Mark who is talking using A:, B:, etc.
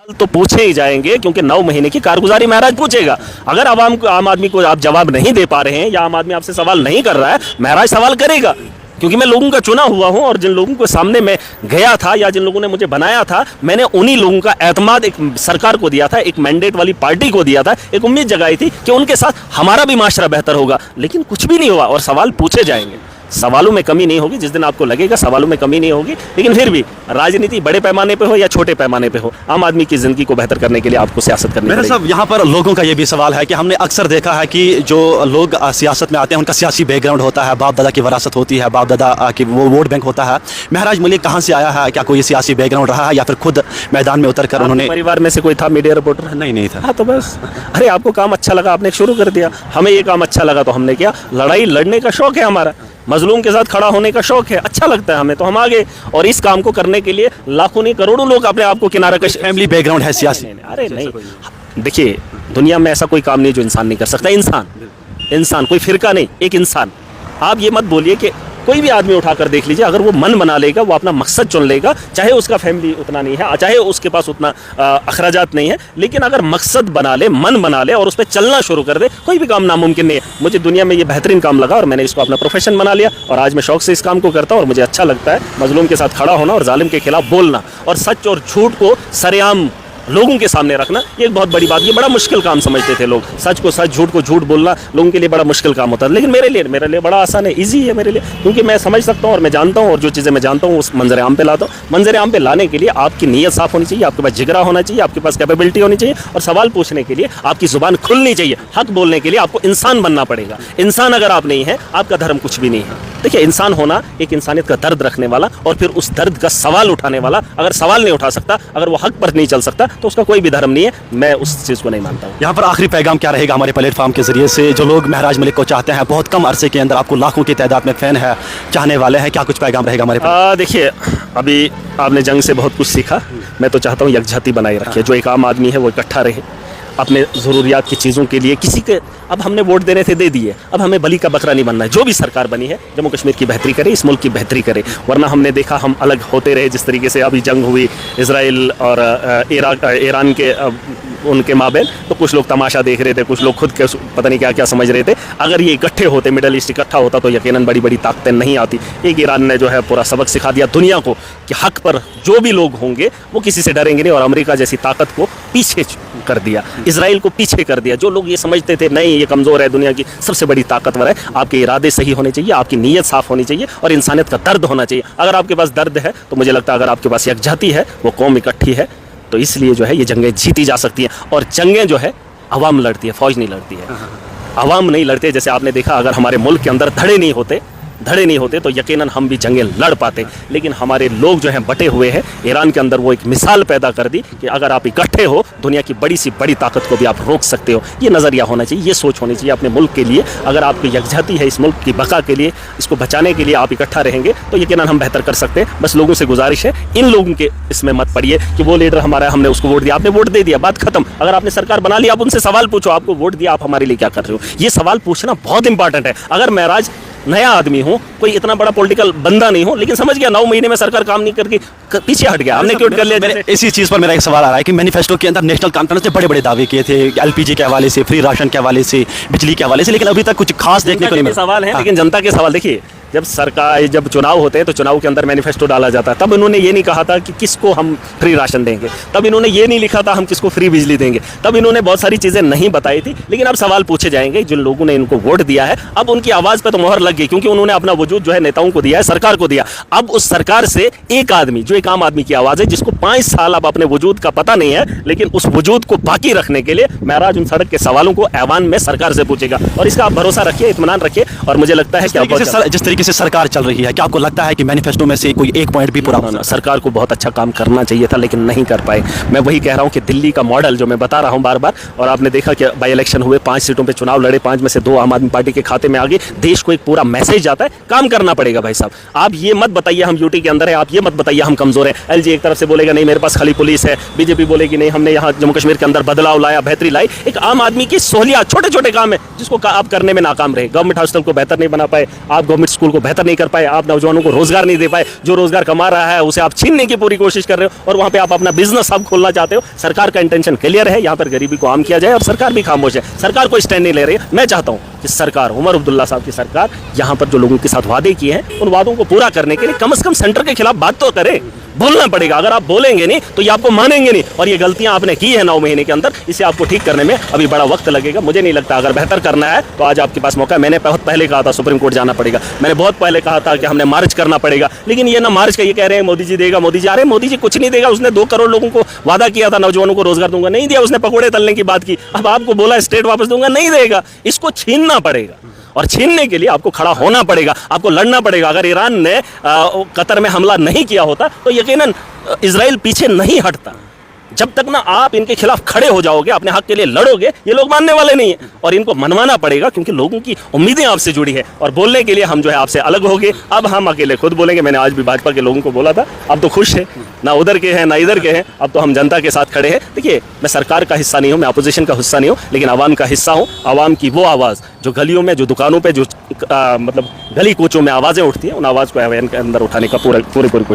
A: तो पूछे ही जाएंगे, क्योंकि 9 महीने की कारगुजारी महराज पूछेगा। अगर आम आदमी को आप जवाब नहीं दे पा रहे हैं या आम आदमी आपसे सवाल नहीं कर रहा है, महराज सवाल करेगा, क्योंकि मैं लोगों का चुना हुआ हूं और जिन लोगों के सामने मैं गया था या जिन लोगों ने मुझे बनाया था, मैंने उन्हीं लोगों का एतमाद एक सरकार को दिया था, एक मैंडेट वाली पार्टी को दिया था, एक उम्मीद जगाई थी कि उनके साथ हमारा भी माशरा बेहतर होगा। लेकिन कुछ भी नहीं हुआ और सवाल पूछे जाएंगे। सवालों में कमी नहीं होगी, जिस दिन आपको लगेगा सवालों में कमी नहीं होगी, लेकिन फिर भी राजनीति बड़े पैमाने पे हो या छोटे पैमाने पे हो, आम आदमी की जिंदगी को बेहतर करने के लिए आपको सियासत करनी पड़ेगी।
B: साहब, यहाँ पर लोगों का ये भी सवाल है कि हमने अक्सर देखा है कि जो लोग सियासत में आते हैं उनका सियासी बैकग्राउंड होता है, बाप दादा की विरासत होती है, बाप दादा की वो वोट बैंक होता है। महराज मलिक कहाँ से आया है? क्या कोई सियासी बैकग्राउंड रहा है या फिर खुद मैदान में उतर कर उन्होंने?
A: परिवार में से कोई था मीडिया रिपोर्टर?
B: नहीं था।
A: हाँ, तो बस, अरे आपको काम अच्छा लगा, आपने शुरू कर दिया। हमें ये काम अच्छा लगा तो हमने किया। लड़ाई लड़ने का शौक है हमारा, मजलूम के साथ खड़ा होने का शौक है, अच्छा लगता है हमें, तो हम आगे। और इस काम को करने के लिए लाखों नहीं करोड़ों लोग अपने आप को किनारा कश।
B: फैमिली बैकग्राउंड है सियासी?
A: अरे नहीं, देखिए दुनिया में ऐसा कोई काम नहीं जो इंसान नहीं कर सकता। इंसान कोई फिरका नहीं, एक इंसान। आप ये मत बोलिए कि कोई भी आदमी उठाकर देख लीजिए, अगर वो मन बना लेगा, वो अपना मकसद चुन लेगा, चाहे उसका फैमिली उतना नहीं है, चाहे उसके पास उतना अखराजात नहीं है, लेकिन अगर मकसद बना ले, मन बना ले और उस पर चलना शुरू कर दे, कोई भी काम नामुमकिन नहीं है। मुझे दुनिया में ये बेहतरीन काम लगा और मैंने इसको अपना प्रोफेशन बना लिया और आज मैं शौक से इस काम को करता हूँ और मुझे अच्छा लगता है मजलूम के साथ खड़ा होना और जालिम के खिलाफ बोलना और सच और झूठ को सरेआम लोगों के सामने रखना। ये एक बहुत बड़ी बात, ये बड़ा मुश्किल काम समझते थे लोग। सच को सच, झूठ को झूठ बोलना लोगों के लिए बड़ा मुश्किल काम होता है, लेकिन मेरे लिए बड़ा आसान है, इजी है मेरे लिए, क्योंकि मैं समझ सकता हूँ और मैं जानता हूँ और जो चीज़ें मैं जानता हूँ उस मंजर आम पे लाता हूँ। मंजर आम पे लाने के लिए आपकी नीयत साफ होनी चाहिए, आपके पास जिगरा होना चाहिए, आपके पास कैपेबिलिटी होनी चाहिए और सवाल पूछने के लिए आपकी जुबान खुलनी चाहिए। हक बोलने के लिए आपको इंसान बनना पड़ेगा। इंसान अगर आप नहीं है, आपका धर्म कुछ भी नहीं है। देखिए, इंसान होना एक इंसानियत का दर्द रखने वाला और फिर उस दर्द का सवाल उठाने वाला। अगर सवाल नहीं उठा सकता, अगर वो हक पर नहीं चल सकता, तो उसका कोई भी धर्म नहीं है। मैं उस चीज़ को नहीं मानता हूँ।
B: यहाँ पर आखिरी पैगाम क्या रहेगा हमारे प्लेटफॉर्म के जरिए से, जो लोग महराज मलिक को चाहते हैं, बहुत कम अरसे के अंदर आपको लाखों की तादाद में फ़ैन है, चाहने वाले हैं, क्या कुछ पैगाम रहेगा हमारे?
A: देखिए, अभी आपने जंग से बहुत कुछ सीखा। मैं तो चाहता हूँ यकजहती बनाए रखिए, जो एक आम आदमी है वो इकट्ठा रहे अपने ज़रूरियात की चीज़ों के लिए। किसी के, अब हमने वोट देने थे, दे दिए, अब हमें बली का बकरा नहीं बनना है। जो भी सरकार बनी है, जम्मू कश्मीर की बेहतरी करे, इस मुल्क की बेहतरी करे, वरना हमने देखा हम अलग होते रहे। जिस तरीके से अभी जंग हुई इजराइल और ईरान के उनके माबेन, तो कुछ लोग तमाशा देख रहे थे, कुछ लोग खुद के पता नहीं क्या क्या समझ रहे थे। अगर ये इकट्ठे होते, मिडल ईस्ट इकट्ठा होता, तो यकीनन बड़ी बड़ी ताकतें नहीं आती। एक ईरान ने जो है पूरा सबक सिखा दिया दुनिया को कि हक पर जो भी लोग होंगे वो किसी से डरेंगे नहीं, और अमेरिका जैसी ताकत को पीछे कर दिया, इजराइल को पीछे कर दिया। जो लोग ये समझते थे नहीं ये कमज़ोर है, दुनिया की सबसे बड़ी ताकतवर है, आपके इरादे सही होने चाहिए, आपकी नीयत साफ होनी चाहिए और इंसानियत का दर्द होना चाहिए। अगर आपके पास दर्द है तो मुझे लगता है अगर आपके पास यकजहती है, वो कौम इकट्ठी है, तो इसलिए जो है ये जंगें जीती जा सकती हैं। और जंगें जो है अवाम लड़ती है, फौज नहीं लड़ती है, अवाम नहीं लड़ते। जैसे आपने देखा, अगर हमारे मुल्क के अंदर धड़े नहीं होते तो यकीनन हम भी जंगें लड़ पाते। लेकिन हमारे लोग जो हैं बटे हुए हैं। ईरान के अंदर वो एक मिसाल पैदा कर दी कि अगर आप इकट्ठे हो, दुनिया की बड़ी सी बड़ी ताकत को भी आप रोक सकते हो। ये नज़रिया होना चाहिए, ये सोच होनी चाहिए अपने मुल्क के लिए। अगर आपकी यकजहती है इस मुल्क की बका के लिए, इसको बचाने के लिए आप इकट्ठा रहेंगे, तो यकीनन हम बेहतर कर सकते हैं। बस लोगों से गुजारिश है, इन लोगों के इसमें मत पड़िए कि वो लीडर हमारा, हमने उसको वोट दिया, आपने वोट दे दिया, बात खत्म। अगर आपने सरकार बना ली, आप उनसे सवाल पूछो, आपको वोट दिया, आप हमारे लिए क्या कर रहे हो? ये सवाल पूछना बहुत इंपॉर्टेंट है। अगर महराज नया आदमी हूँ, कोई इतना बड़ा पॉलिटिकल बंदा नहीं हूँ, लेकिन समझ गया 9 महीने में सरकार काम नहीं करके पीछे हट गया, हमने क्यों कर लिया।
B: इसी चीज़ पर मेरा एक सवाल आ रहा है कि मैनिफेस्टो के अंदर नेशनल कॉन्फ्रेंस ने बड़े बड़े दावे किए थे, एलपीजी के हवाले से, फ्री राशन के हवाले से, बिजली के हवाले से, लेकिन अभी तक कुछ खास देखने को नहीं मिला।
A: सवाल है, लेकिन जनता के सवाल देखिए, जब चुनाव होते हैं तो चुनाव के अंदर मैनिफेस्टो डाला जाता है। तब इन्होंने ये नहीं कहा था कि किसको हम फ्री राशन देंगे, तब इन्होंने ये नहीं लिखा था हम किसको फ्री बिजली देंगे, तब इन्होंने बहुत सारी चीज़ें नहीं बताई थी। लेकिन अब सवाल पूछे जाएंगे, जिन लोगों ने इनको वोट दिया है, अब उनकी आवाज़ पर तो मोहर लग गई, क्योंकि उन्होंने अपना वजूद जो है नेताओं को दिया है, सरकार को दिया। अब उस सरकार से एक आदमी, जो एक आम आदमी की आवाज़ है, जिसको 5 साल अब अपने वजूद का पता नहीं है, लेकिन उस वजूद को बाकी रखने के लिए महराज उन सड़क के सवालों को ऐवान में सरकार से पूछेगा। और इसका आप भरोसा रखिए, इत्मीनान रखिए। और मुझे लगता है कि
B: जिस तरीके से सरकार चल रही है, क्या आपको लगता है कि मैनिफेस्टो में से कोई एक पॉइंट भी पूरा होना?
A: सरकार को बहुत अच्छा काम करना चाहिए था, लेकिन नहीं कर पाए। मैं वही कह रहा हूं कि दिल्ली का मॉडल जो मैं बता रहा हूं बार बार, और आपने देखा कि बाई इलेक्शन हुए, 5 सीटों पे चुनाव लड़े, 5 में से 2 आम आदमी पार्टी के खाते में आ गए। देश को एक पूरा मैसेज जाता है, काम करना पड़ेगा भाई साहब। आप ये मत बताइए हम यूटी के अंदर है, आप ये मत बताइए हम कमजोर हैं। एलजी एक तरफ से बोलेगा नहीं मेरे पास खाली पुलिस है, बीजेपी बोलेगी नहीं हमने यहाँ जम्मू कश्मीर के अंदर बदलाव लाया, बेहतरी लाई। एक आम आदमी की सहूलियत, छोटे छोटे काम है जिसको आप करने में नाकाम रहे। गवर्नमेंट हॉस्पिटल को बेहतर नहीं बना पाए, आप गवर्नमेंट स्कूल स्कूल को बेहतर नहीं कर पाए, आप नौजवानों को रोजगार नहीं दे पाए, जो रोजगार कमा रहा है उसे आप छीनने की पूरी कोशिश कर रहे हो, और वहाँ पे आप अपना बिजनेस आप खोलना चाहते हो। सरकार का इंटेंशन क्लियर है, यहाँ पर गरीबी को आम किया जाए, और सरकार भी खामोश है, सरकार कोई स्टैंड नहीं ले रही है। मैं चाहता हूँ कि सरकार, उमर अब्दुल्ला साहब की सरकार, यहाँ पर जो लोगों के साथ वादे किए हैं उन वादों को पूरा करने के लिए कम से कम सेंटर के खिलाफ बात तो करे, बोलना पड़ेगा। अगर आप बोलेंगे नहीं तो ये आपको मानेंगे नहीं, और ये गलतियां आपने की है 9 महीने के अंदर, इसे आपको ठीक करने में अभी बड़ा वक्त लगेगा। मुझे नहीं लगता, अगर बेहतर करना है तो आज आपके पास मौका है। मैंने बहुत पहले कहा था सुप्रीम कोर्ट जाना पड़ेगा, मैंने बहुत पहले कहा था कि हमने मार्च करना पड़ेगा, लेकिन ये ना मार्च का ये कह रहे हैं मोदी जी देगा, मोदी जी आ रहे हैं, मोदी जी कुछ नहीं देगा। उसने 2 करोड़ लोगों को वादा किया था नौजवानों को रोजगार दूंगा, नहीं दिया। उसने पकौड़े तलने की बात की, अब आपको बोला स्टेट वापस दूंगा, नहीं देगा। इसको छीनना पड़ेगा, और छीनने के लिए आपको खड़ा होना पड़ेगा, आपको लड़ना पड़ेगा। अगर ईरान ने कतर में हमला नहीं किया होता तो यकीनन इजराइल पीछे नहीं हटता। जब तक ना आप इनके खिलाफ खड़े हो जाओगे, अपने हक के लिए लड़ोगे, ये लोग मानने वाले नहीं है, और इनको मनवाना पड़ेगा, क्योंकि लोगों की उम्मीदें आपसे जुड़ी है। और बोलने के लिए हम जो है आपसे अलग हो गए, अब हम अकेले खुद बोलेंगे। मैंने आज भी भाजपा के लोगों को बोला था, अब तो खुश है, ना उधर के हैं ना इधर के हैं, अब तो हम जनता के साथ खड़े हैं। देखिए, मैं सरकार का हिस्सा नहीं हूँ, मैं अपोजिशन का हिस्सा नहीं हूँ, लेकिन आवाम का हिस्सा हूँ। आवाम की वो आवाज़ जो गलियों में, जो दुकानों पर, जो मतलब गली कूचों में आवाज़ें उठती हैं, उन आवाज़ को के अंदर उठाने का पूरी कोशिश